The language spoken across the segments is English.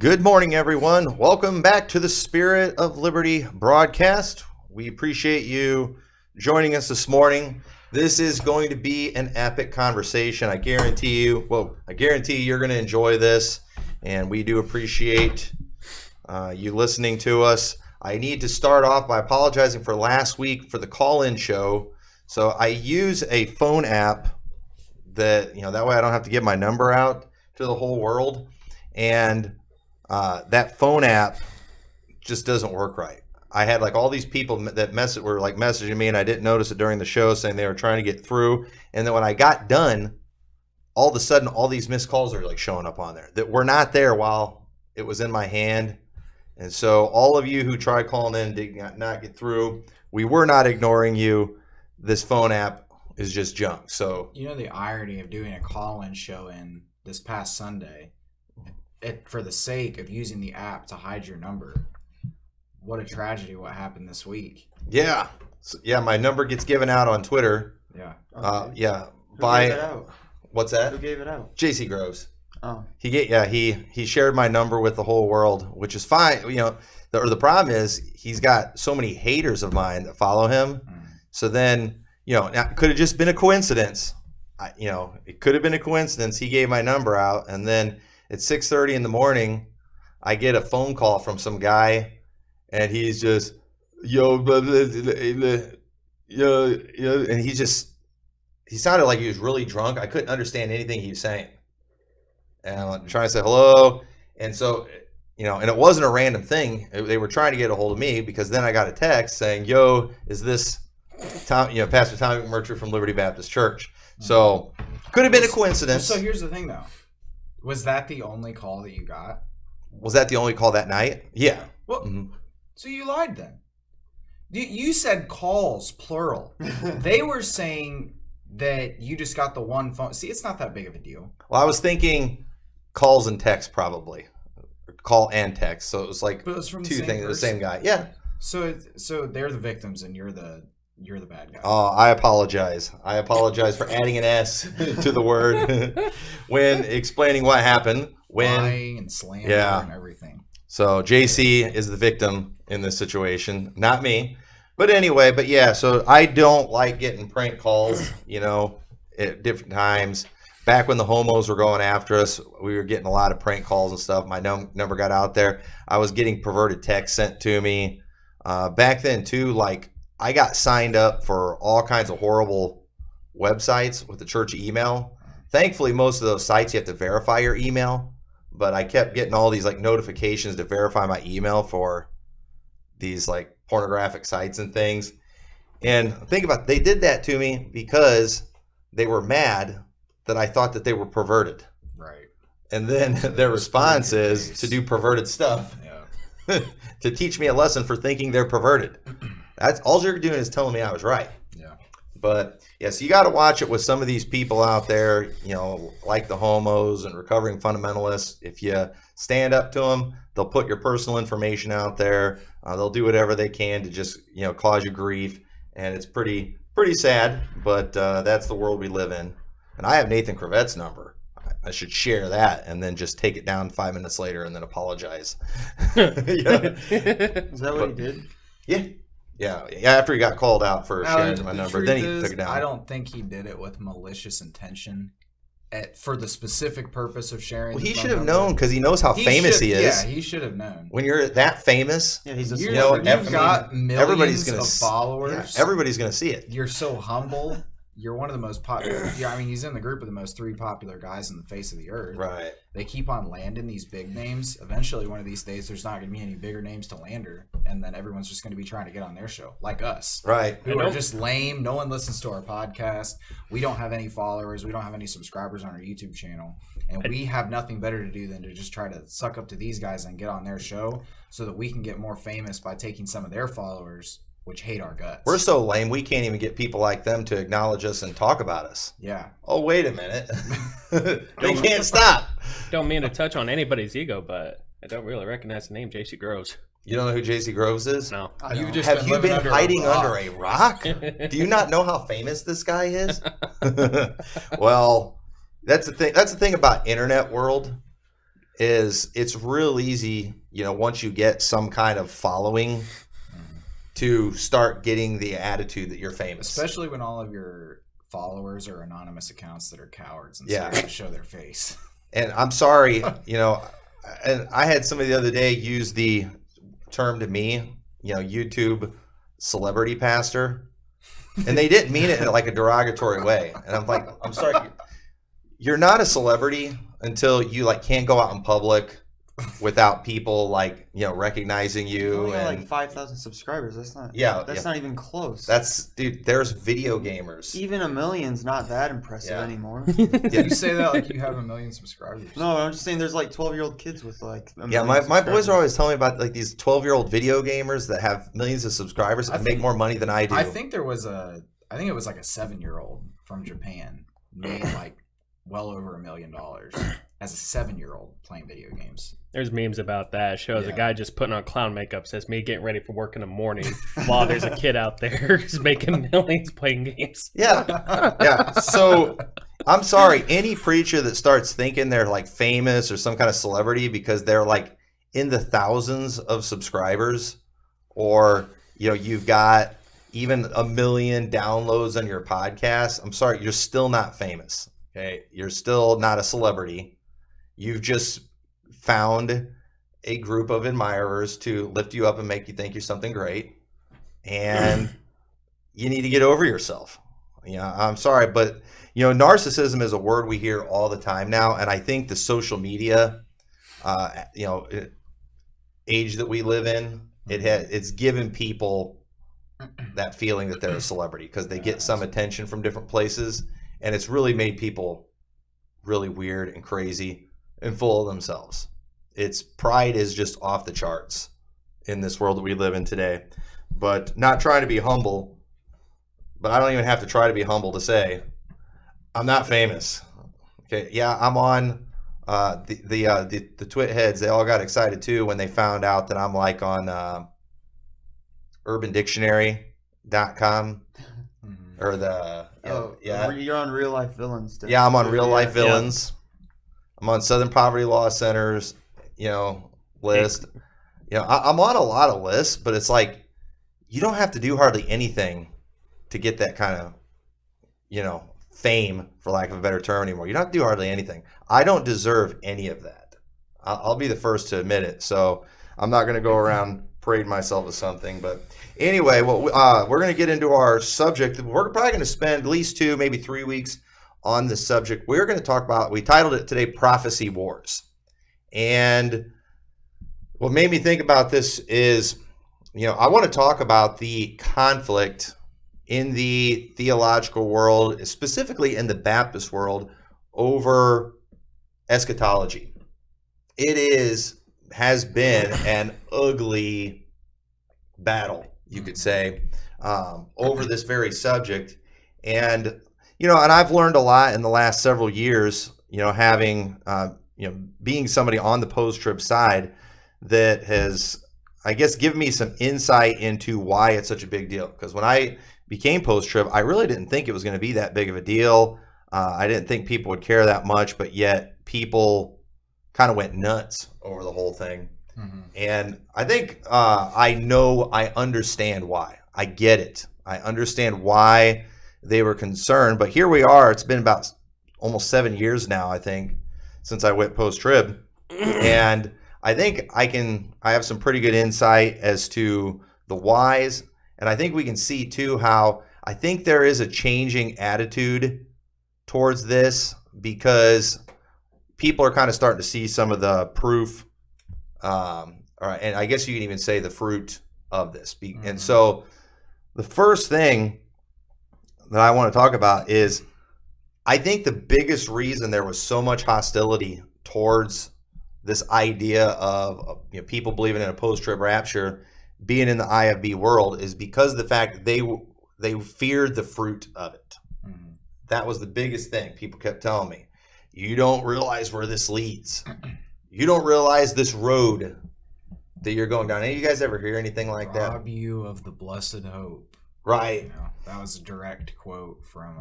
Good morning, everyone. Welcome back to the Spirit of Liberty broadcast. We appreciate you joining us this morning. This is going to be an epic conversation. I guarantee you you're going to enjoy this, and we do appreciate you listening to us. I need to start off by apologizing for last week for the call-in show. So I use a phone app that way I don't have to give my number out to the whole world, and that phone app just doesn't work right. I had like all these people that were like messaging me, and I didn't notice it during the show, saying they were trying to get through. And then when I got done, all of a sudden, all these missed calls are like showing up on there that were not there while it was in my hand. And so all of you who tried calling in did not get through. We were not ignoring you. This phone app is just junk. So the irony of doing a call-in show in this past Sunday, for the sake of using the app to hide your number. What a tragedy what happened this week. Yeah. My number gets given out on Twitter. Yeah. Yeah. Who gave it out? What's that? Who gave it out? JC Groves. Oh. He shared my number with the whole world, which is fine. The problem is he's got so many haters of mine that follow him. So then, now, it could have just been a coincidence. It could have been a coincidence. He gave my number out, and then at 6:30 in the morning, I get a phone call from some guy, and he's just, and he sounded like he was really drunk. I couldn't understand anything he was saying. And I'm trying to say hello. And so, and it wasn't a random thing. They were trying to get a hold of me, because then I got a text saying, is this Pastor Tommy McMurtry from Liberty Baptist Church? So could have been a coincidence. So here's the thing, though. Was that the only call that you got? Was that the only call that night? Yeah. Well, So you lied then. You said calls, plural. They were saying that you just got the one phone. See, it's not that big of a deal. Well, I was thinking calls and text, probably. Call and text. So it was like from two things, the same guy. Yeah. So they're the victims and you're the bad guy. Oh, I apologize. I apologize for adding an S to the word when explaining what happened. Lying and slander and everything. So JC is the victim in this situation, not me. But anyway, so I don't like getting prank calls, at different times. Back when the homos were going after us, we were getting a lot of prank calls and stuff. My number got out there. I was getting perverted texts sent to me. Back then, too, I got signed up for all kinds of horrible websites with the church email. Thankfully, most of those sites, you have to verify your email. But I kept getting all these notifications to verify my email for these pornographic sites and things. And think about it, they did that to me because they were mad that I thought that they were perverted. Right. And then their response is to do perverted stuff. Yeah. To teach me a lesson for thinking they're perverted. That's all you're doing is telling me I was right. Yeah. But yes, you got to watch it with some of these people out there, like the homos and recovering fundamentalists. If you stand up to them, they'll put your personal information out there. They'll do whatever they can to just, cause you grief. And it's pretty sad, but that's the world we live in. And I have Nathan Cravet's number. I should share that and then just take it down 5 minutes later and then apologize. Is that what he did? Yeah. Yeah, after he got called out for sharing my number, then he took it down. I don't think he did it with malicious intention for the specific purpose of sharing. Well, he should have known, because he knows how famous he is. Yeah, he should have known. When you're that famous, he's a you've got millions of followers. Yeah, everybody's going to see it. You're so humble. You're one of the most popular. Yeah, I mean, he's in the group of the most 3 popular guys on the face of the earth. Right. They keep on landing these big names. Eventually, one of these days, there's not going to be any bigger names to lander, and then everyone's just going to be trying to get on their show, like us. Right. Who are just lame. No one listens to our podcast. We don't have any followers. We don't have any subscribers on our YouTube channel, and we have nothing better to do than to just try to suck up to these guys and get on their show so that we can get more famous by taking some of their followers, which hate our guts. We're so lame, we can't even get people like them to acknowledge us and talk about us. Yeah. Oh, wait a minute. They can't stop. Don't mean to touch on anybody's ego, but I don't really recognize the name JC Groves. You don't know who JC Groves is? No. Have you been hiding under a rock? Do you not know how famous this guy is? Well, that's the thing. That's the thing about internet world. is it's real easy, once you get some kind of following to start getting the attitude that you're famous. Especially when all of your followers are anonymous accounts that are cowards and Yeah. scared to show their face. And I'm sorry, and I had somebody the other day use the term to me, YouTube celebrity pastor, and they didn't mean it in like a derogatory way. And I'm like, I'm sorry, you're not a celebrity until you like can't go out in public without people like recognizing You you. only got And like 5,000 subscribers. That's not. Yeah, That's yeah. not even close. Dude, there's video gamers. Even a million's not that impressive Yeah. anymore. Yeah. You say that like you have 1 million subscribers. No, I'm just saying there's like 12-year-old kids with like. Yeah, my boys are always telling me about like these 12-year-old video gamers that have millions of subscribers and make more money than I do. I think it was like a 7-year-old from Japan made like well over $1 million as a 7-year-old playing video games. There's memes about that. It shows a Yeah. guy just putting on clown makeup, says me getting ready for work in the morning, while there's a kid out there who's making millions playing games. Yeah, yeah. So I'm sorry, any preacher that starts thinking they're like famous or some kind of celebrity because they're like in the thousands of subscribers, or you've got even 1 million downloads on your podcast, I'm sorry, you're still not famous. Okay, you're still not a celebrity. You've just found a group of admirers to lift you up and make you think you're something great, and you need to get over yourself. I'm sorry, but narcissism is a word we hear all the time now, and I think the social media, age that we live in, it's given people that feeling that they're a celebrity because they get some attention from different places, and it's really made people really weird and crazy and full of themselves. Its pride is just off the charts in this world that we live in today. But not trying to be humble, but I don't even have to try to be humble to say I'm not famous. Okay, yeah, I'm on the twit heads. They all got excited too when they found out that I'm like on UrbanDictionary.com or the You're on Real Life Villains. Yeah, I'm on Real Life Yeah. Villains. I'm on Southern Poverty Law Center's list. I'm on a lot of lists, but it's like you don't have to do hardly anything to get that kind of fame, for lack of a better term, anymore. You don't have to do hardly anything. I don't deserve any of that. I'll be the first to admit it. So I'm not going to go around parading myself as something. But anyway, we're going to get into our subject. We're probably going to spend at least 2, maybe 3 weeks on this subject. We're going to talk about, we titled it today, Prophecy Wars. And what made me think about this is, I want to talk about the conflict in the theological world, specifically in the Baptist world, over eschatology. It has been an ugly battle, you could say, over this very subject. And, and I've learned a lot in the last several years, having, being somebody on the post-trib side that has, I guess, given me some insight into why it's such a big deal. Because when I became post-trib, I really didn't think it was going to be that big of a deal. I didn't think people would care that much, but yet people kind of went nuts over the whole thing. Mm-hmm. And I think I understand why. I get it. I understand why they were concerned. But here we are. It's been about almost 7 years now, I think, since I went post-trib. And I think I have some pretty good insight as to the whys. And I think we can see, too, how I think there is a changing attitude towards this because people are kind of starting to see some of the proof, and I guess you can even say the fruit of this. And so the first thing that I want to talk about is I think the biggest reason there was so much hostility towards this idea of people believing in a post-trib rapture being in the IFB world is because of the fact that they feared the fruit of it. Mm-hmm. That was the biggest thing. People kept telling me, you don't realize where this leads. You don't realize this road that you're going down. Any of you guys ever hear anything like that? Rob you of the blessed hope. Right. That was a direct quote from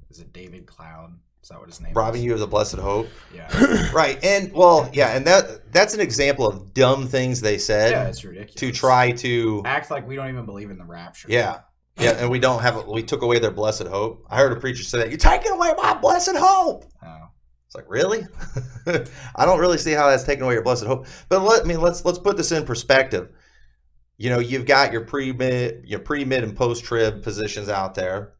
is it David Cloud? Is that what his name Robbing is? you of the blessed hope. Yeah. Right. And well, yeah, and that's an example of dumb things they said Yeah, it's ridiculous. to try to act like we don't even believe in the rapture. Yeah. Yeah, and we took away their blessed hope. I heard a preacher say that, you're taking away my blessed hope. Oh. It's like, really? I don't really see how that's taking away your blessed hope. But let's put this in perspective. You know, you've got your pre-mid, and post-trib positions out there.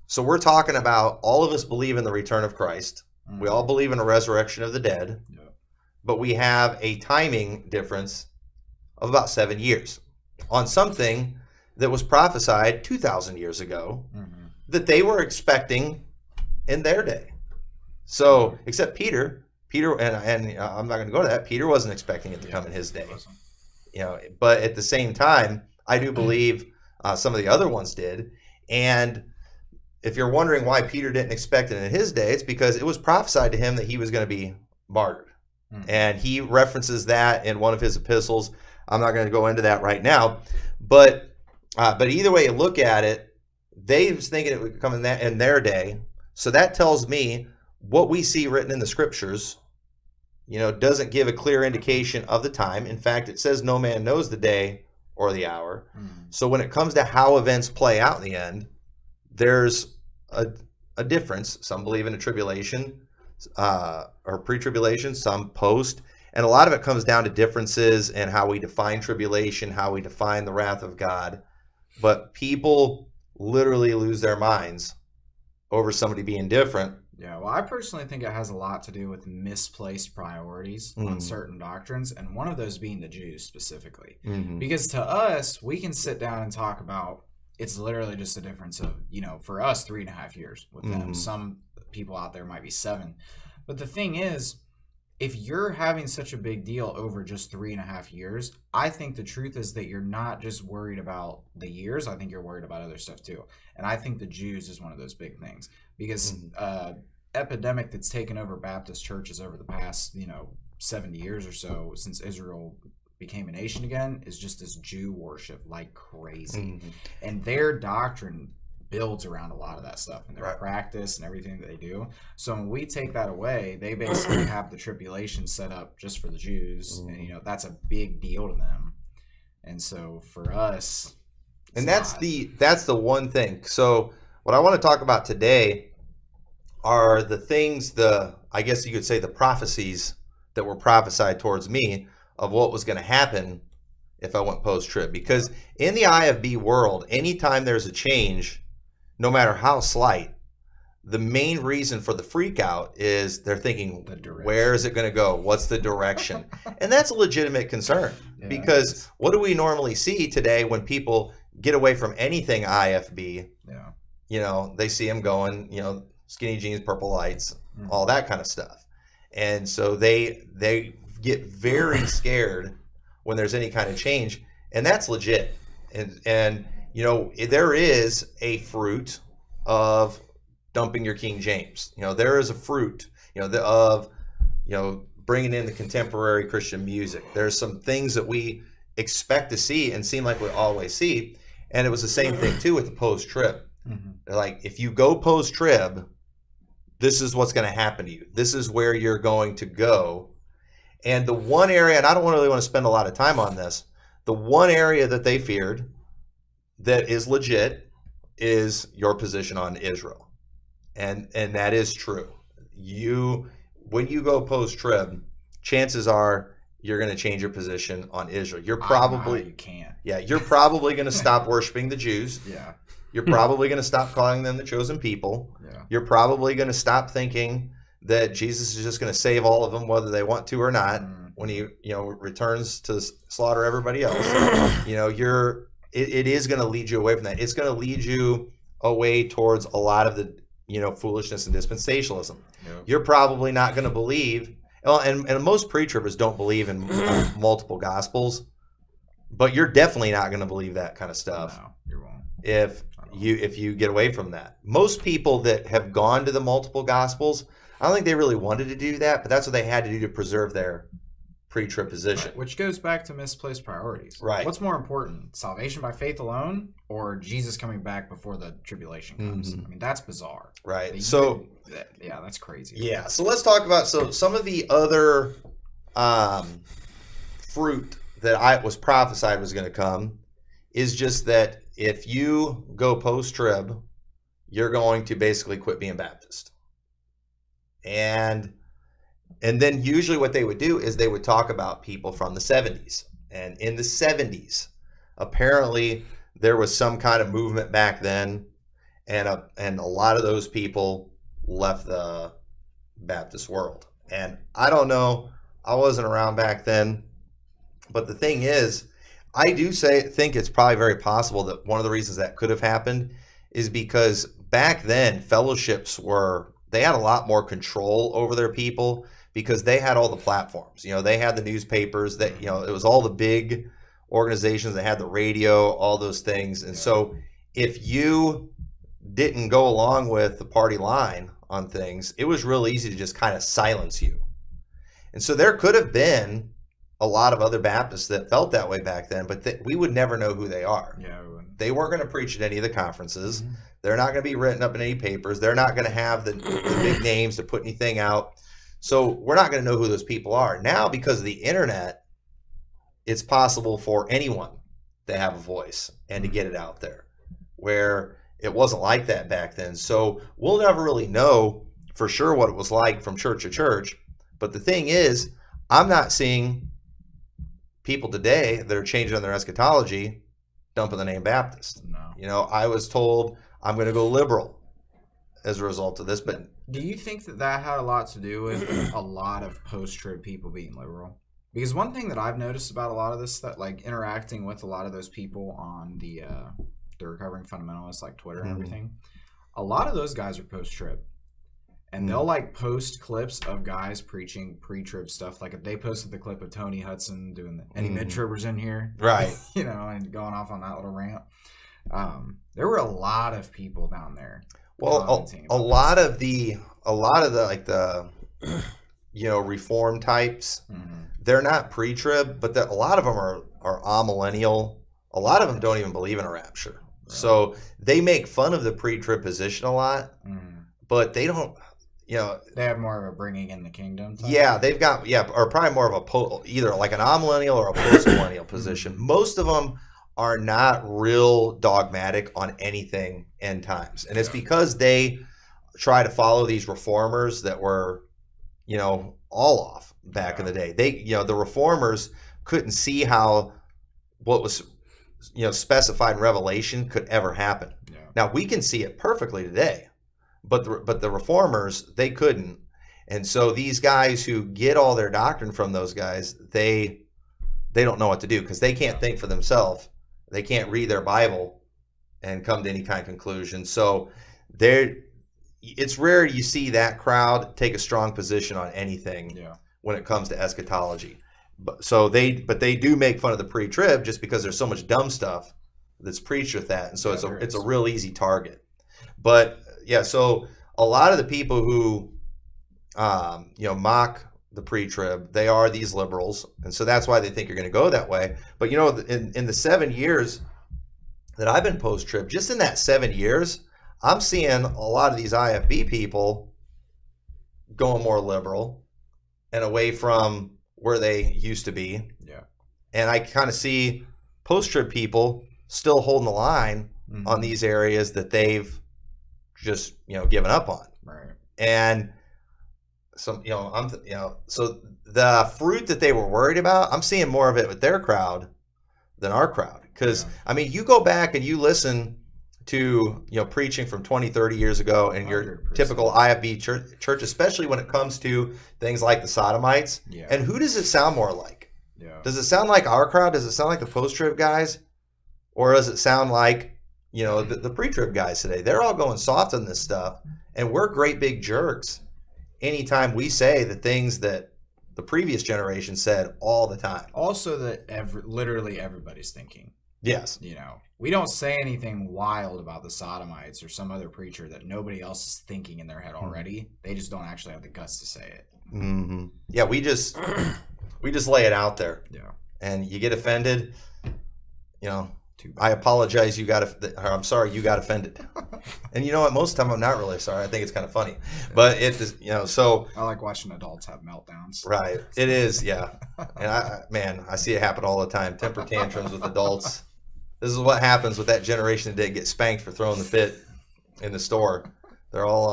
So we're talking about all of us believe in the return of Christ. Mm. We all believe in a resurrection of the dead. Yeah. But we have a timing difference of about 7 years on something that was prophesied 2,000 years ago that they were expecting in their day. So, except Peter, and I'm not going to go to that. Peter wasn't expecting it to come in his day. You know, but at the same time, I do believe some of the other ones did. And if you're wondering why Peter didn't expect it in his day, it's because it was prophesied to him that he was going to be martyred. And he references that in one of his epistles. I'm not going to go into that right now, but either way you look at it, they was thinking it would come in their day. So that tells me what we see written in the scriptures, you know, doesn't give a clear indication of the time. In fact, it says no man knows the day or the hour. So when it comes to how events play out in the end, there's a difference. Some believe in a tribulation or pre-tribulation, some post. And a lot of it comes down to differences in how we define tribulation, how we define the wrath of God. But people literally lose their minds over somebody being different. Yeah, well, I personally think it has a lot to do with misplaced priorities on certain doctrines, and one of those being the Jews specifically. Because to us, we can sit down and talk about, it's literally just a difference of, you know, for us, 3.5 years. With them, some people out there might be 7. But the thing is, if you're having such a big deal over just 3.5 years, I think the truth is that you're not just worried about the years. I think you're worried about other stuff too. And I think the Jews is one of those big things, because epidemic that's taken over Baptist churches over the past, 70 years or so since Israel became a nation again is just this Jew worship like crazy. And their doctrine builds around a lot of that stuff and their practice and everything that they do. So when we take that away, they basically have the tribulation set up just for the Jews, and that's a big deal to them. And so for us, and that's the one thing. So what I want to talk about today are the things, I guess you could say the prophecies that were prophesied towards me of what was going to happen if I went post-trib. Because in the IFB world, anytime there's a change, no matter how slight, the main reason for the freak out is they're thinking, where is it going to go? What's the direction? And that's a legitimate concern, because what do we normally see today when people get away from anything IFB? They see them going, skinny jeans, purple lights, all that kind of stuff. And so they get very scared when there's any kind of change, and that's legit. And there is a fruit of dumping your King James. There is a fruit, of bringing in the contemporary Christian music. There's some things that we expect to see and seem like we always see. And it was the same thing too with the post-trib. Like, if you go post-trib, this is what's going to happen to you. This is where you're going to go. And the one area, and I don't really want to spend a lot of time on this, the one area that they feared that is legit is your position on Israel. And that is true. When you go post-trib, chances are you're going to change your position on Israel. You're probably you're probably going to stop worshiping the Jews. You're probably going to stop calling them the chosen people. You're probably going to stop thinking that Jesus is just going to save all of them whether they want to or not when he returns to slaughter everybody else. It is going to lead you away from that. It's going to lead you away towards a lot of the foolishness and dispensationalism. You're probably not going to believe, and most pre-tribbers don't believe in multiple gospels, but you're definitely not going to believe that kind of stuff. No, you won't. If you get away from that. Most people that have gone to the multiple gospels, I don't think they really wanted to do that, but that's what they had to do to preserve their pre-trib position. Right. Which goes back to misplaced priorities. Right. What's more important, salvation by faith alone, or Jesus coming back before the tribulation comes? I mean, that's bizarre. Right. So, yeah, that's crazy. Yeah. So let's talk about some of the other fruit that I was prophesied was going to come is just that if you go post-trib, you're going to basically quit being Baptist. And then usually what they would do is they would talk about people from the 70s. And in the 70s, apparently there was some kind of movement back then, and a lot of those people left the Baptist world. And I don't know, I wasn't around back then, but the thing is, I do think it's probably very possible that one of the reasons that could have happened is because back then fellowships they had a lot more control over their people because they had all the platforms. You know, they had the newspapers that, you know, it was all the big organizations that had the radio, all those things. And so if you didn't go along with the party line on things, it was real easy to just kind of silence you. And so there could have been a lot of other Baptists that felt that way back then, but we would never know who they are. Yeah, they weren't going to preach at any of the conferences. They're not going to be written up in any papers. They're not going to have the big names to put anything out. So we're not going to know who those people are. Now, because of the internet, it's possible for anyone to have a voice and to get it out there, where it wasn't like that back then. So we'll never really know for sure what it was like from church to church. But the thing is, I'm not seeing people today that are changing their eschatology dumping the name Baptist. No. You know, I was told I'm going to go liberal as a result of this. But do you think that had a lot to do with a lot of post-trib people being liberal? Because one thing that I've noticed about a lot of this stuff, like interacting with a lot of those people on the recovering fundamentalists, like Twitter and everything, a lot of those guys are post-trib. And they'll like post clips of guys preaching pre-trib stuff. Like if they posted the clip of Tony Hudson doing any mid-tribbers in here, right? You know, and going off on that little rant. There were a lot of people down there. Well, a lot of the like the you know, reform types, they're not pre-trib, but a lot of them are amillennial. A lot of them don't even believe in a rapture. Right. So they make fun of the pre-trib position a lot, but they don't. You know, they have more of a bringing in the kingdom type. Yeah, they've got or probably more of a either like an amillennial or a post-millennial position. Most of them are not real dogmatic on anything end times, and it's because they try to follow these reformers that were, you know, all off back in the day. They, you know, the reformers couldn't see how what was, you know, specified in Revelation could ever happen. Yeah. Now we can see it perfectly today. But the reformers, they couldn't. And so these guys who get all their doctrine from those guys, they don't know what to do because they can't think for themselves. They can't read their Bible and come to any kind of conclusion. So it's rare you see that crowd take a strong position on anything when it comes to eschatology. But they do make fun of the pre-trib just because there's so much dumb stuff that's preached with that. And so it's a real easy target. But yeah, so a lot of the people who, you know, mock the pre-trib, they are these liberals, and so that's why they think you're going to go that way. But you know, in the 7 years that I've been post-trib, just in that 7 years, I'm seeing a lot of these IFB people going more liberal and away from where they used to be. Yeah, and I kind of see post-trib people still holding the line on these areas that they've just, you know, given up on. Right. And so, you know, so the fruit that they were worried about, I'm seeing more of it with their crowd than our crowd. Because I mean, you go back and you listen to, you know, preaching from 20, 30 years ago in your 100%. Typical IFB church, especially when it comes to things like the Sodomites. Yeah. And who does it sound more like? Yeah. Does it sound like our crowd? Does it sound like the post-trib guys? Or does it sound like, you know, the pre-trib guys today? They're all going soft on this stuff, and we're great big jerks anytime we say the things that the previous generation said all the time. Also that literally everybody's thinking. Yes. You know, we don't say anything wild about the Sodomites or some other preacher that nobody else is thinking in their head already. They just don't actually have the guts to say it. Yeah, we just we just lay it out there. Yeah. And you get offended, I apologize. I'm sorry you got offended. And you know what? Most of the time I'm not really sorry. I think it's kind of funny, but it is, so. I like watching adults have meltdowns. Right. It is. Yeah. And I see it happen all the time. Temper tantrums with adults. This is what happens with that generation that get spanked for throwing the fit in the store. They're all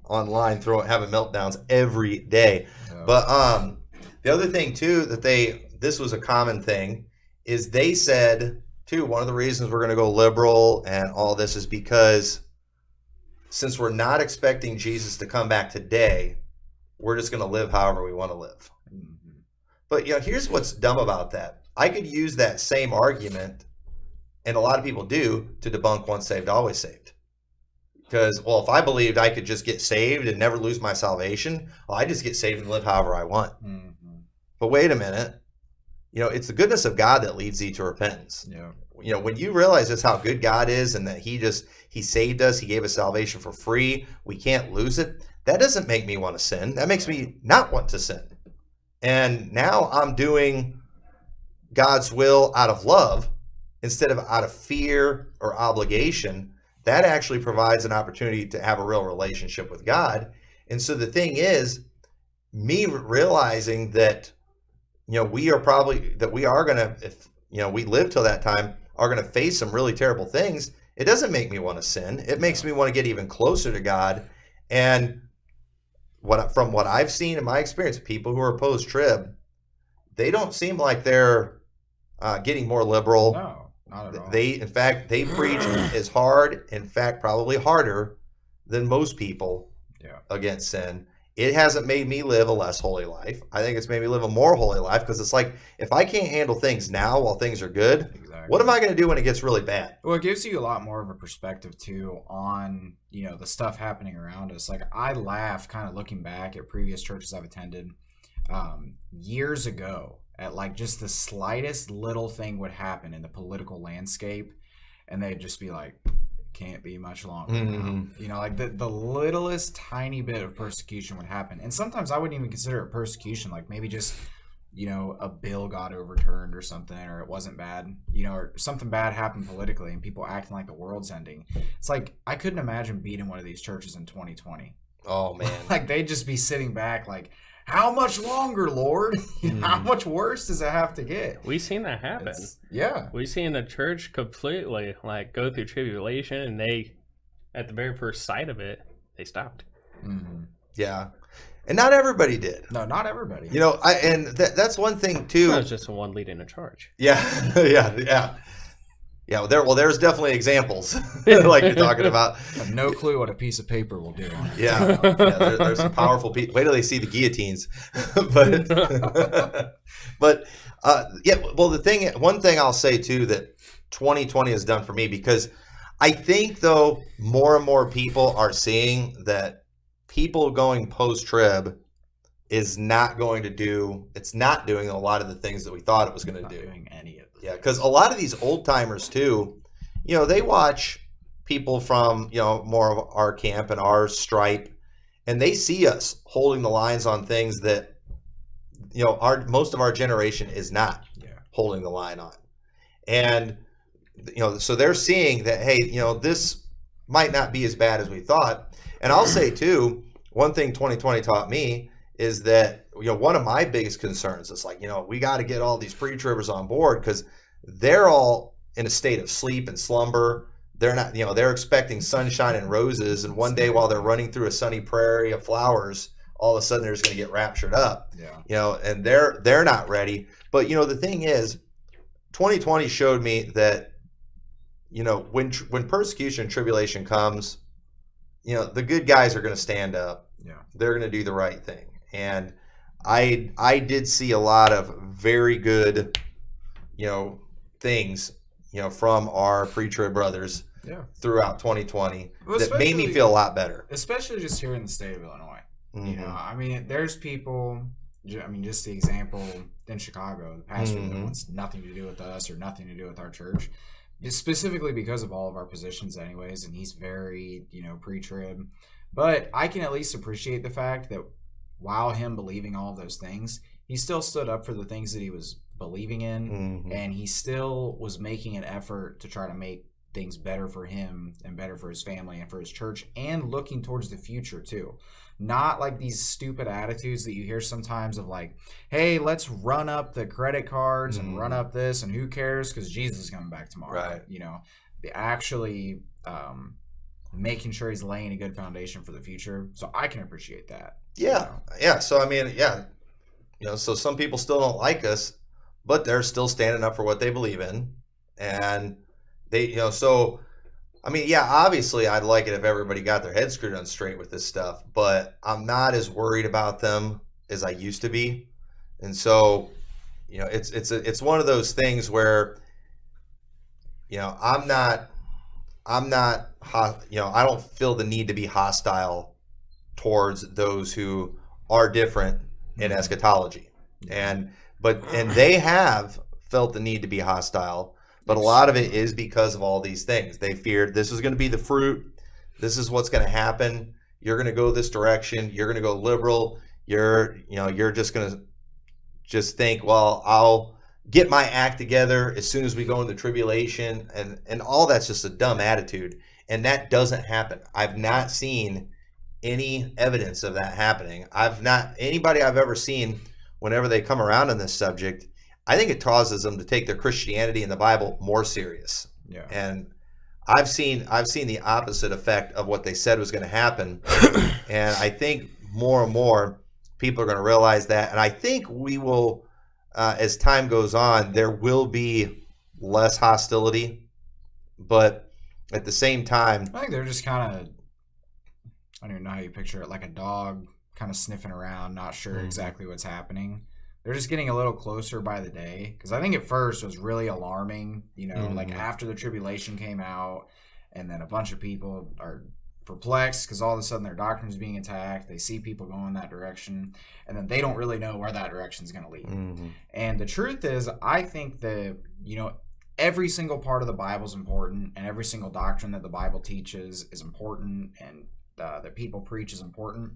online having meltdowns every day. Yeah. But the other thing too this was a common thing is they said too, one of the reasons we're going to go liberal and all this is because since we're not expecting Jesus to come back today, we're just going to live however we want to live. Mm-hmm. But here's what's dumb about that. I could use that same argument, and a lot of people do, to debunk once saved, always saved. Because, well, if I believed I could just get saved and never lose my salvation, well, I just get saved and live however I want. Mm-hmm. But wait a minute. It's the goodness of God that leads you to repentance. Yeah. When you realize just how good God is and that he saved us, he gave us salvation for free, we can't lose it, that doesn't make me want to sin. That makes me not want to sin. And now I'm doing God's will out of love instead of out of fear or obligation. That actually provides an opportunity to have a real relationship with God. And so the thing is, me realizing that we are going to, if we live till that time, are going to face some really terrible things. It doesn't make me want to sin. It makes me want to get even closer to God. And from what I've seen in my experience, people who are post-trib, they don't seem like they're getting more liberal. No, not at all. In fact, they preach as hard, in fact, probably harder than most people against sin. It hasn't made me live a less holy life. I think it's made me live a more holy life because it's like, if I can't handle things now while things are good, what am I going to do when it gets really bad? Well, it gives you a lot more of a perspective, too, on, the stuff happening around us. Like, I laugh kind of looking back at previous churches I've attended years ago at, like, just the slightest little thing would happen in the political landscape, and they'd just be like, can't be much longer now. Like the littlest tiny bit of persecution would happen, and sometimes I wouldn't even consider it persecution, like maybe just a bill got overturned or something, or it wasn't bad, or something bad happened politically and people acting like the world's ending. It's like I couldn't imagine beating one of these churches in 2020. Oh man. Like they'd just be sitting back like, how much longer, Lord? How much worse does it have to get? We've seen that happen. We've seen the church completely go through tribulation, and they, at the very first sight of it, they stopped. Mm-hmm. Yeah. And not everybody did. No, not everybody. That's one thing too. That was just the one leading a charge. Yeah. Yeah, there's definitely examples like you're talking about. I have no clue what a piece of paper will do. Yeah, there's some powerful people. Wait till they see the guillotines. But one thing I'll say too that 2020 has done for me, because I think though more and more people are seeing that people going post-trib is not doing a lot of the things that we thought it was going to do. Doing any of them. Yeah, because a lot of these old timers too, they watch people from more of our camp and our stripe, and they see us holding the lines on things that most of our generation is not holding the line on, and so they're seeing that, hey, this might not be as bad as we thought. And I'll say too, one thing 2020 taught me is that one of my biggest concerns is like, we got to get all these pre-tribbers on board, because they're all in a state of sleep and slumber. They're not, they're expecting sunshine and roses, and one day while they're running through a sunny prairie of flowers, all of a sudden they're just going to get raptured up. And they're not ready. But the thing is, 2020 showed me that when persecution and tribulation comes, the good guys are going to stand up. They're going to do the right thing. And I did see a lot of very good, things, from our pre-trib brothers throughout 2020 that made me feel a lot better. Especially just here in the state of Illinois. Mm-hmm. I mean, there's people, just the example in Chicago, the pastor that wants nothing to do with us or nothing to do with our church, specifically because of all of our positions anyways, and he's very, pre-trib. But I can at least appreciate the fact that while him believing all of those things, he still stood up for the things that he was believing in, and he still was making an effort to try to make things better for him and better for his family and for his church, and looking towards the future too. Not like these stupid attitudes that you hear sometimes of like, hey, let's run up the credit cards and run up this, and who cares because Jesus is coming back tomorrow. Right. You know, actually making sure he's laying a good foundation for the future. So I can appreciate that. Yeah. You know? Yeah. So, I mean, yeah. You know, so some people still don't like us, but they're still standing up for what they believe in. And they, you know, so, I mean, yeah, obviously I'd like it if everybody got their head screwed on straight with this stuff, but I'm not as worried about them as I used to be. And so, you know, it's one of those things where, you know, I'm not, you know, I don't feel the need to be hostile towards those who are different in eschatology. And they have felt the need to be hostile, but a lot of it is because of all these things. They feared this is going to be the fruit. This is what's going to happen. You're going to go this direction. You're going to go liberal. You're just going to just think, well, I'll get my act together as soon as we go into tribulation, and all that's just a dumb attitude. And that doesn't happen. I've not seen any evidence of that happening. Anybody I've ever seen, whenever they come around on this subject, I think it causes them to take their Christianity and the Bible more serious. Yeah. And I've seen the opposite effect of what they said was going to happen. And I think more and more people are going to realize that. And I think we will, as time goes on, there will be less hostility. But at the same time, I think they're just kind of, I don't even know how you picture it, like a dog kind of sniffing around, not sure exactly what's happening. They're just getting a little closer by the day. Because I think at first it was really alarming, you know, like after the tribulation came out, and then a bunch of people are perplexed because all of a sudden their doctrine is being attacked. They see people going that direction, and then they don't really know where that direction is going to lead. And the truth is, I think that, you know, every single part of the Bible is important, and every single doctrine that the Bible teaches is important, and that people preach is important.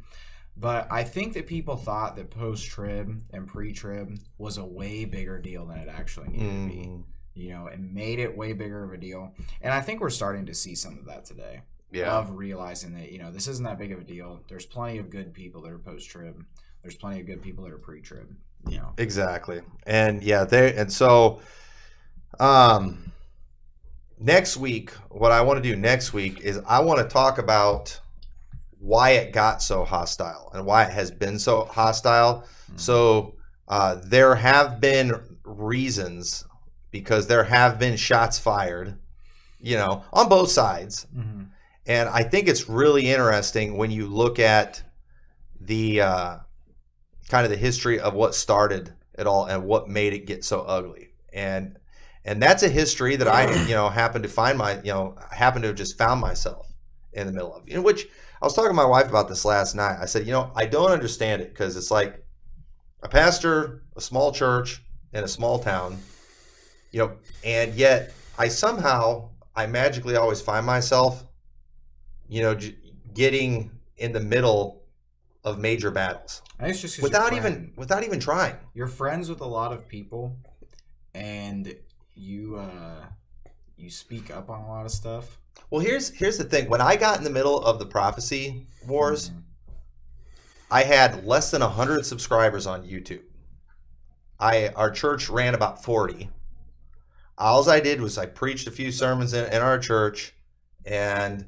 But I think that people thought that post-trib and pre-trib was a way bigger deal than it actually needed to be. You know, it made it way bigger of a deal. And I think we're starting to see some of that today. Yeah. Of realizing that, you know, this isn't that big of a deal. There's plenty of good people that are post-trib. There's plenty of good people that are pre-trib. You know. Exactly. And yeah, so next week, what I want to do next week is I want to talk about why it got so hostile and why it has been so hostile. So there have been reasons, because there have been shots fired, you know, on both sides. And I think it's really interesting when you look at the kind of the history of what started it all and what made it get so ugly. And that's a history that I, you know, happen to have just found myself in the middle of, in which I was talking to my wife about this last night. I said, you know, I don't understand it, because it's like a pastor, a small church in a small town, you know, and yet I magically always find myself, you know, getting in the middle of major battles. I think it's just without even trying. You're friends with a lot of people, and you speak up on a lot of stuff. Well, here's the thing. When I got in the middle of the prophecy wars, I had less than 100 subscribers on YouTube. Our church ran about 40. All I did was I preached a few sermons in our church and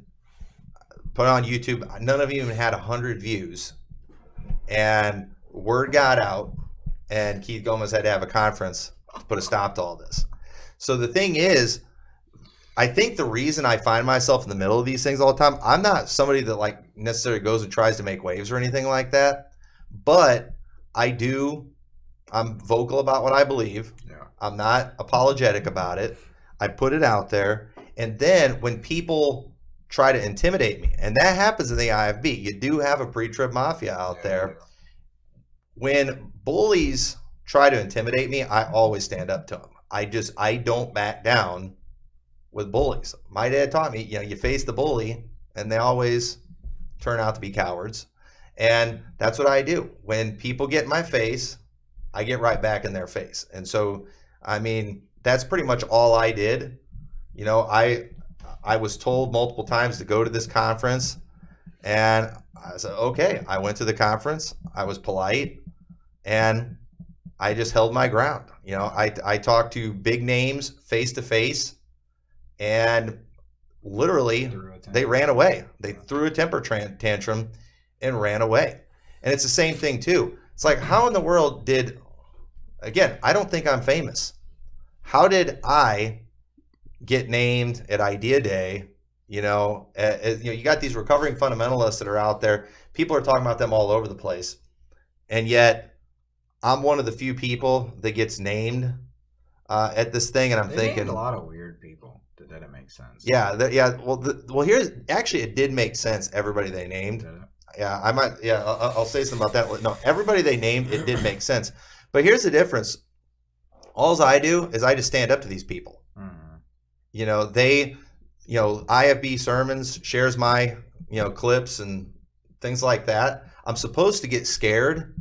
put it on YouTube. None of them even had 100 views. And word got out, and Keith Gomez had to have a conference to put a stop to all this. So the thing is, I think the reason I find myself in the middle of these things all the time, I'm not somebody that like necessarily goes and tries to make waves or anything like that, but I'm vocal about what I believe. Yeah. I'm not apologetic about it. I put it out there. And then when people try to intimidate me, and that happens in the IFB, you do have a pre-trib mafia out there. When bullies try to intimidate me, I always stand up to them. I don't back down with bullies. My dad taught me, you know, you face the bully, and they always turn out to be cowards. And that's what I do. When people get in my face, I get right back in their face. And so, I mean, that's pretty much all I did. You know, I was told multiple times to go to this conference, and I said, okay. I went to the conference. I was polite, and I just held my ground. You know, I talked to big names face to face, and literally they ran away. They threw a temper tantrum and ran away. And it's the same thing too. It's like, how in the world did, again, I don't think I'm famous. How did I get named at Idea Day? You know, you got these recovering fundamentalists that are out there. People are talking about them all over the place. And yet I'm one of the few people that gets named at this thing. And I'm thinking named a lot of weird people. Did that make sense? Yeah. Yeah. Well, here's actually, it did make sense. Everybody they named. Yeah, I might. Yeah, I'll say something about that. No, everybody they named, it did make sense. But here's the difference. All I do is I just stand up to these people. Mm-hmm. You know, IFB Sermons shares my, clips and things like that. I'm supposed to get scared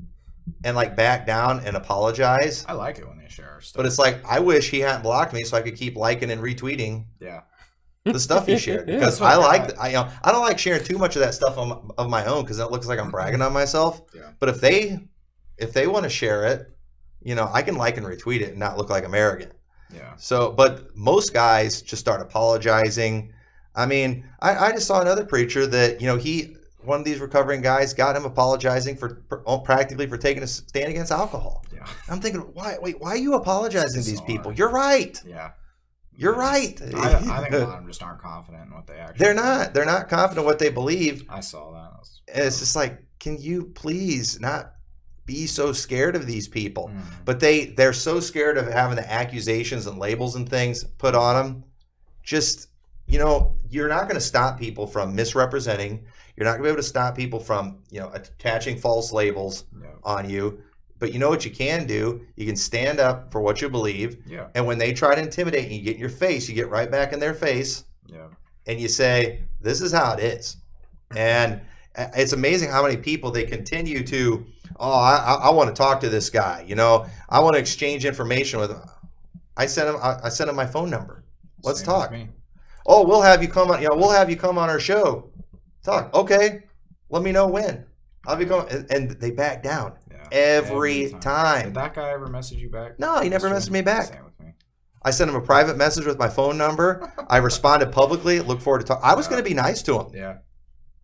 and like back down and apologize. I like it when they share stuff. But it's like, I wish he hadn't blocked me so I could keep liking and retweeting. Yeah. The stuff he shared, because I don't like sharing too much of that stuff of my own, because it looks like I'm bragging on myself. Yeah. But if they want to share it, I can like and retweet it and not look like I'm arrogant. Yeah. So, but most guys just start apologizing. I mean, I just saw another preacher that one of these recovering guys got him apologizing practically for taking a stand against alcohol. Yeah. I'm thinking, why are you apologizing to these people? You're right. Yeah. You're right. I think a lot of them just aren't confident in what they actually They're not confident in what they believe. I saw that. And it's just like, can you please not be so scared of these people? Mm. But they're so scared of having the accusations and labels and things put on them. Just, you're not going to stop people from misrepresenting. You're not going to be able to stop people from, attaching false labels on you. But you know what you can do? You can stand up for what you believe. Yeah. And when they try to intimidate you, you get in your face, you get right back in their face. Yeah. And you say, this is how it is. And it's amazing how many people they continue to, I want to talk to this guy. I want to exchange information with him. I sent him my phone number. Let's talk. Oh, we'll have you come on, we'll have you come on our show. Talk. Okay. Let me know when. I'll be coming. And they back down. Every time. Did that guy ever message you back? No, he never messaged me back. Same with me. I sent him a private message with my phone number. I responded publicly. Look forward to talking. I was going to be nice to him. Yeah.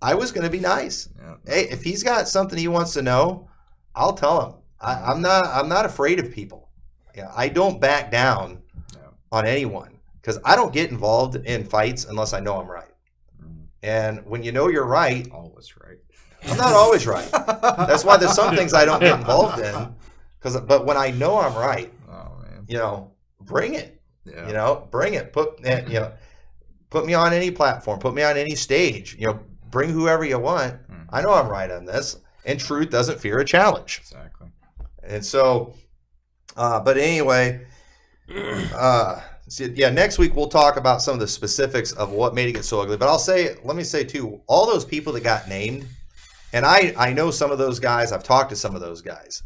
I was going to be nice. Yeah. Hey, if he's got something he wants to know, I'll tell him. I'm not afraid of people. Yeah, I don't back down on anyone, because I don't get involved in fights unless I know I'm right. Mm. And when you know you're right, always right. I'm not always right. That's why there's some things I don't get involved in. But when I know I'm right, bring it. Yeah. Bring it. Put me on any platform. Put me on any stage. Bring whoever you want. Mm-hmm. I know I'm right on this. And truth doesn't fear a challenge. Exactly. And so, but anyway, next week we'll talk about some of the specifics of what made it get so ugly. But let me say too, all those people that got named. And I know some of those guys. I've talked to some of those guys.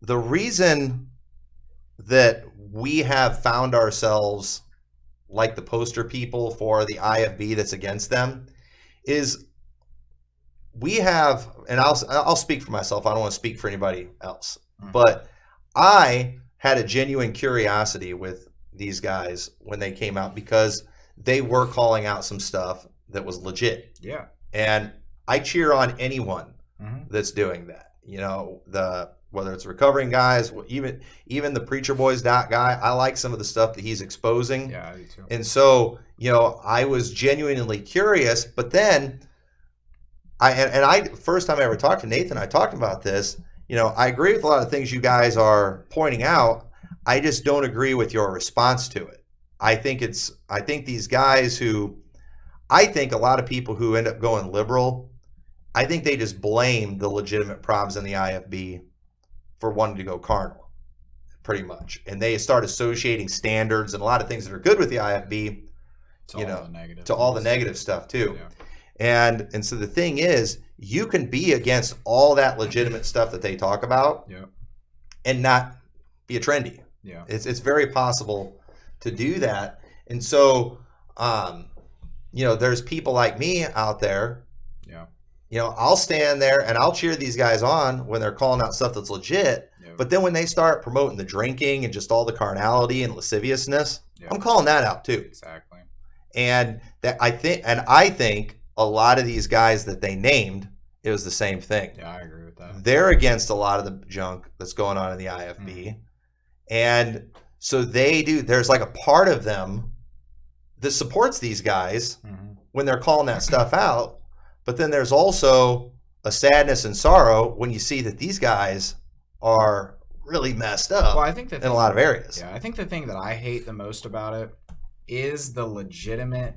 The reason that we have found ourselves like the poster people for the IFB that's against them is we have, and I'll speak for myself. I don't want to speak for anybody else. Mm-hmm. But I had a genuine curiosity with these guys when they came out, because they were calling out some stuff that was legit. Yeah. And I cheer on anyone that's doing that. Whether it's recovering guys, even the Preacher Boys guy, I like some of the stuff that he's exposing. Yeah, I do too. And so, I was genuinely curious. But then, first time I ever talked to Nathan, I talked about this. I agree with a lot of things you guys are pointing out. I just don't agree with your response to it. I think these guys I think a lot of people who end up going liberal, I think they just blame the legitimate problems in the IFB for wanting to go carnal, pretty much. And they start associating standards and a lot of things that are good with the IFB, to all the negative stuff too. Yeah. And so the thing is, you can be against all that legitimate stuff that they talk about, and not be a trendy. Yeah. It's very possible to do that. And so, there's people like me out there. Yeah. I'll stand there and I'll cheer these guys on when they're calling out stuff that's legit. Yeah. But then when they start promoting the drinking and just all the carnality and lasciviousness, Yeah. I'm calling that out too. Exactly. And I think a lot of these guys that they named, it was the same thing. Yeah, I agree with that. They're against a lot of the junk that's going on in the IFB. And so there's like a part of them that supports these guys when they're calling that stuff out. But then there's also a sadness and sorrow when you see that these guys are really messed up. Well, I think that in a lot of areas. Yeah, I think the thing that I hate the most about it is the legitimate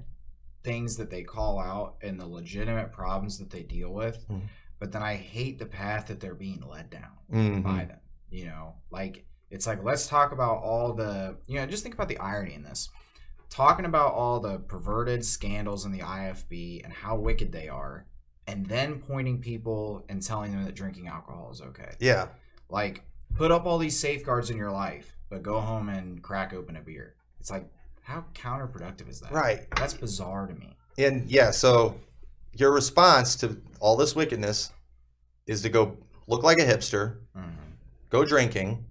things that they call out and the legitimate problems that they deal with. But then I hate the path that they're being led down by them. Like, it's like, let's talk about all the, just think about the irony in this. Talking about all the perverted scandals in the IFB and how wicked they are, and then pointing people and telling them that drinking alcohol is okay. Yeah. Like, put up all these safeguards in your life, but go home and crack open a beer. It's like, how counterproductive is that? Right. That's bizarre to me. And yeah, so your response to all this wickedness is to go look like a hipster, go drinking,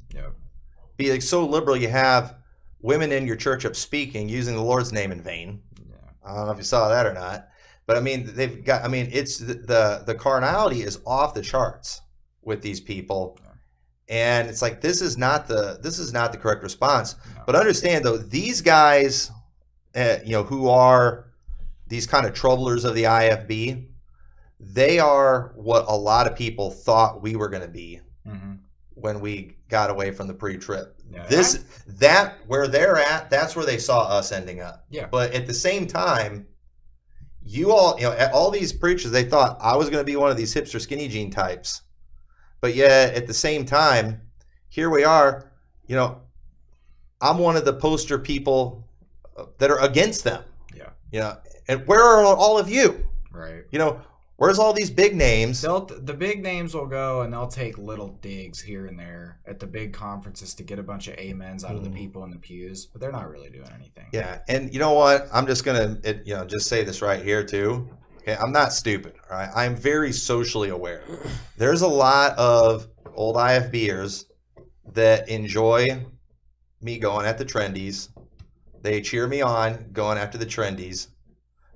be like so liberal you have women in your church up speaking, using the Lord's name in vain. Yeah. I don't know if you saw that or not. But it's the carnality is off the charts with these people. And it's like, this is not the correct response. No. But understand though, these guys, who are these kind of troublers of the IFB, they are what a lot of people thought we were going to be when we got away from the pre-trib. Yeah. Where they're at, that's where they saw us ending up. Yeah. But at the same time, all these preachers, they thought I was going to be one of these hipster skinny jean types. But yet, at the same time, here we are, I'm one of the poster people that are against them. Yeah. And where are all of you? Right. Where's all these big names? The big names will go and they'll take little digs here and there at the big conferences to get a bunch of amens out of the people in the pews, but they're not really doing anything. Yeah. And you know what? I'm just going to, just say this right here too. Okay, I'm not stupid, all right? I'm very socially aware. There's a lot of old IFBers that enjoy me going at the trendies. They cheer me on going after the trendies.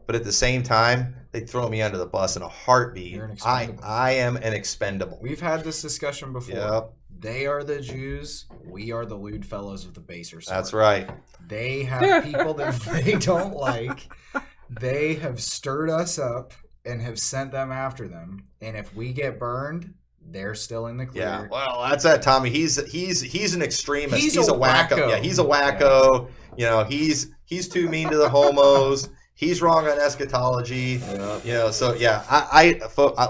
But at the same time, they throw me under the bus in a heartbeat. You're an expendable. I am an expendable. We've had this discussion before. Yep. They are the Jews. We are the lewd fellows of the baser sort. That's right. They have people that they don't like. They have stirred us up and have sent them after them. And if we get burned, they're still in the clear. Yeah, well, that's that, Tommy. He's an extremist. He's a wacko. Yeah, he's a wacko. Yeah. He's too mean to the homos. He's wrong on eschatology. Yeah. So yeah, I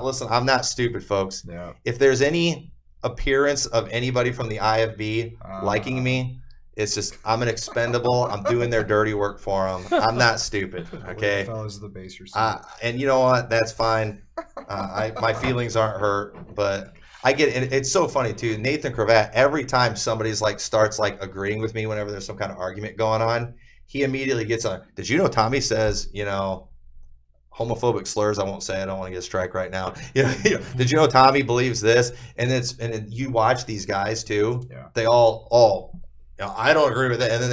listen. I'm not stupid, folks. Yeah. If there's any appearance of anybody from the IFB liking me, it's just I'm an expendable. I'm doing their dirty work for them. I'm not stupid. Okay. Fellows of the baser. And you know what? That's fine. My feelings aren't hurt, but I get it. It's so funny too. Nathan Cravat. Every time somebody's starts agreeing with me, whenever there's some kind of argument going on, he immediately gets on. Did you know Tommy says homophobic slurs? I won't say. I don't want to get a strike right now. Did you know Tommy believes this? And you watch these guys too. Yeah. They all. I don't agree with it. And then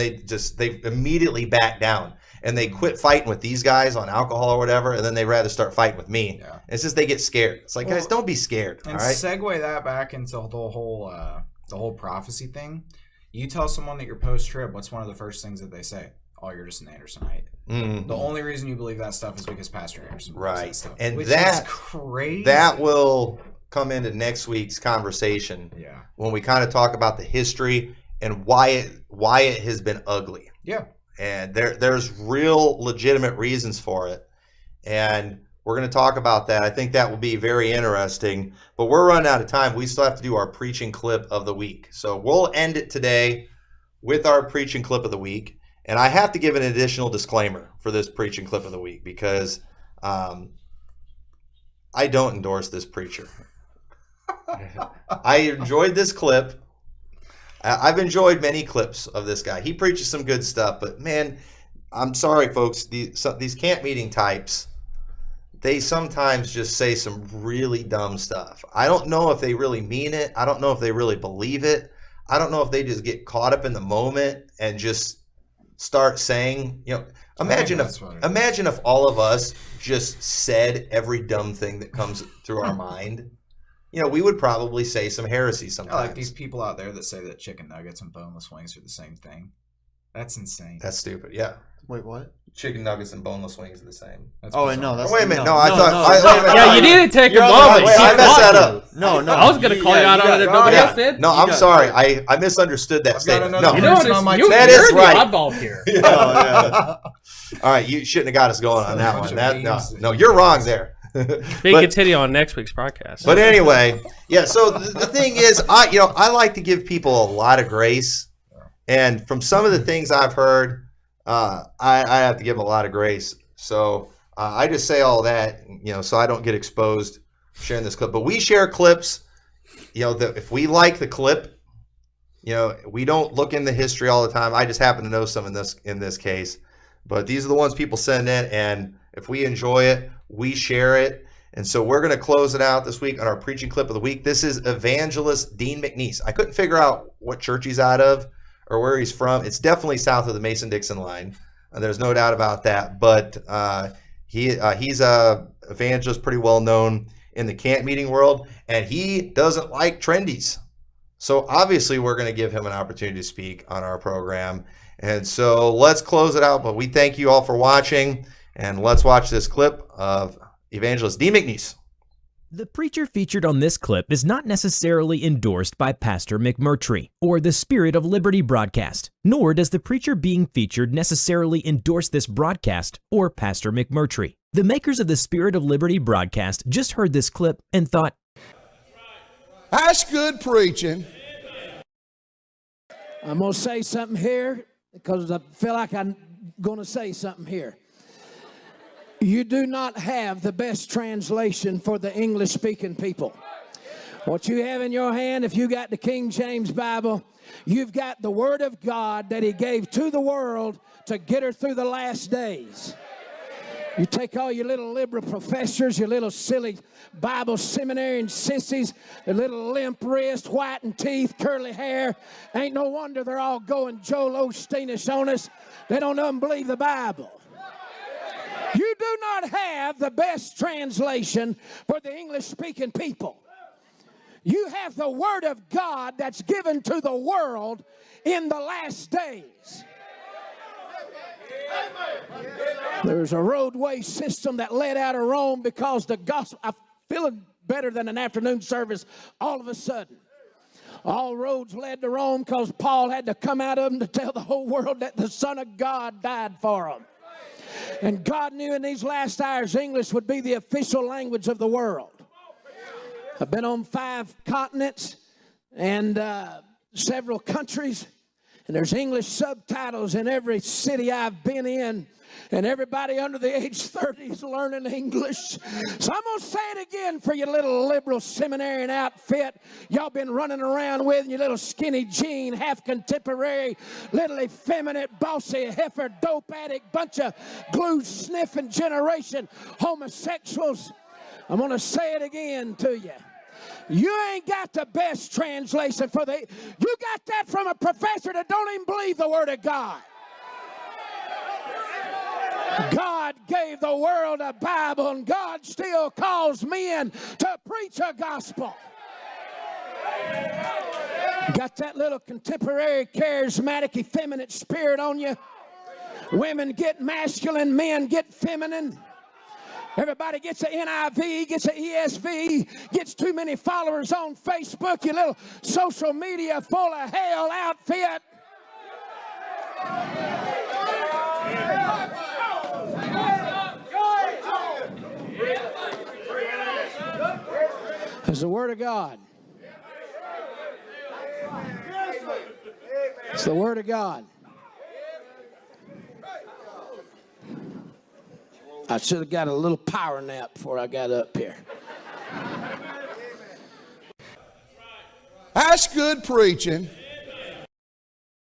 they immediately back down and they quit fighting with these guys on alcohol or whatever. And then they rather start fighting with me. Yeah. It's just they get scared. It's like, guys, don't be scared. And all right. Segue that back into the whole prophecy thing. You tell someone that you're post-trib, what's one of the first things that they say? Oh, you're just an Andersonite. Mm-hmm. The only reason you believe that stuff is because Pastor Anderson believes that stuff. And which is crazy. That will come into next week's conversation. Yeah. When we kind of talk about the history and why it has been ugly. Yeah. And there's real legitimate reasons for it. And we're going to talk about that. I think that will be very interesting. But we're running out of time. We still have to do our preaching clip of the week. So we'll end it today with our preaching clip of the week. And I have to give an additional disclaimer for this preaching clip of the week because I don't endorse this preacher. I enjoyed this clip. I've enjoyed many clips of this guy. He preaches some good stuff, but man, I'm sorry, folks. These camp meeting types, they sometimes just say some really dumb stuff. I don't know if they really mean it. I don't know if they really believe it. I don't know if they just get caught up in the moment and just start saying, imagine if all of us just said every dumb thing that comes through our mind. We would probably say some heresy sometimes. Like these people out there that say that chicken nuggets and boneless wings are the same thing. That's insane. That's stupid. Yeah. Wait, what? Chicken nuggets and boneless wings are the same. Wait, no. That's, wait a minute. No, I thought. Yeah, you need to take a moment. Wait, I messed that up. No. I was going to call you out on it if nobody else did. No, I'm sorry. I misunderstood that statement. No, that is right. Oddball here. All right, you shouldn't have got us going on that one. No, you're wrong there. We can continue on next week's broadcast. But anyway, yeah. So the thing is, I like to give people a lot of grace, and from some of the things I've heard, I have to give them a lot of grace. So I just say all that, so I don't get exposed sharing this clip. But we share clips, that if we like the clip, we don't look in the history all the time. I just happen to know some in this case. But these are the ones people send in, and if we enjoy it, we share it. And so we're going to close it out this week on our preaching clip of the week. This is Evangelist Dean McNeese. I couldn't figure out what church he's out of or where he's from. It's definitely south of the Mason-Dixon line. There's no doubt about that. But he's a evangelist, pretty well known in the camp meeting world, and he doesn't like trendies. So obviously we're going to give him an opportunity to speak on our program. And so let's close it out. But we thank you all for watching, and let's watch this clip of Evangelist Dean McNeese. The preacher featured on this clip is not necessarily endorsed by Pastor McMurtry or the Spirit of Liberty broadcast, nor does the preacher being featured necessarily endorse this broadcast or Pastor McMurtry. The makers of the Spirit of Liberty broadcast just heard this clip and thought, "That's good preaching." I'm going to say something here because I feel like I'm going to say something here. You do not have the best translation for the English-speaking people. What you have in your hand, if you got the King James Bible, you've got the Word of God that He gave to the world to get her through the last days. You take all your little liberal professors, your little silly Bible seminarian sissies, their little limp wrist, whitened teeth, curly hair. Ain't no wonder they're all going Joel Osteenish on us. They don't even believe the Bible. You do not have the best translation for the English-speaking people. You have the Word of God that's given to the world in the last days. There's a roadway system that led out of Rome because the gospel, I'm feeling better than an afternoon service all of a sudden. All roads led to Rome because Paul had to come out of them to tell the whole world that the Son of God died for them. And God knew in these last hours English would be the official language of the world. I've been on 5 continents and several countries, and there's English subtitles in every city I've been in, and everybody under the age 30 is learning English. So I'm going to say it again for your little liberal seminarian outfit y'all been running around with in your little skinny jean, half contemporary, little effeminate, bossy, heifer, dope addict, bunch of glue-sniffing generation homosexuals. I'm going to say it again to you. You ain't got the best translation for the... You got that from a professor that don't even believe the Word of God. God gave the world a Bible, and God still calls men to preach a gospel. Got that little contemporary, charismatic, effeminate spirit on you. Women get masculine, men get feminine. Everybody gets an NIV, gets an ESV, gets too many followers on Facebook, your little social media full of hell outfit. It's the Word of God. It's the Word of God. I should have got a little power nap before I got up here. That's good preaching.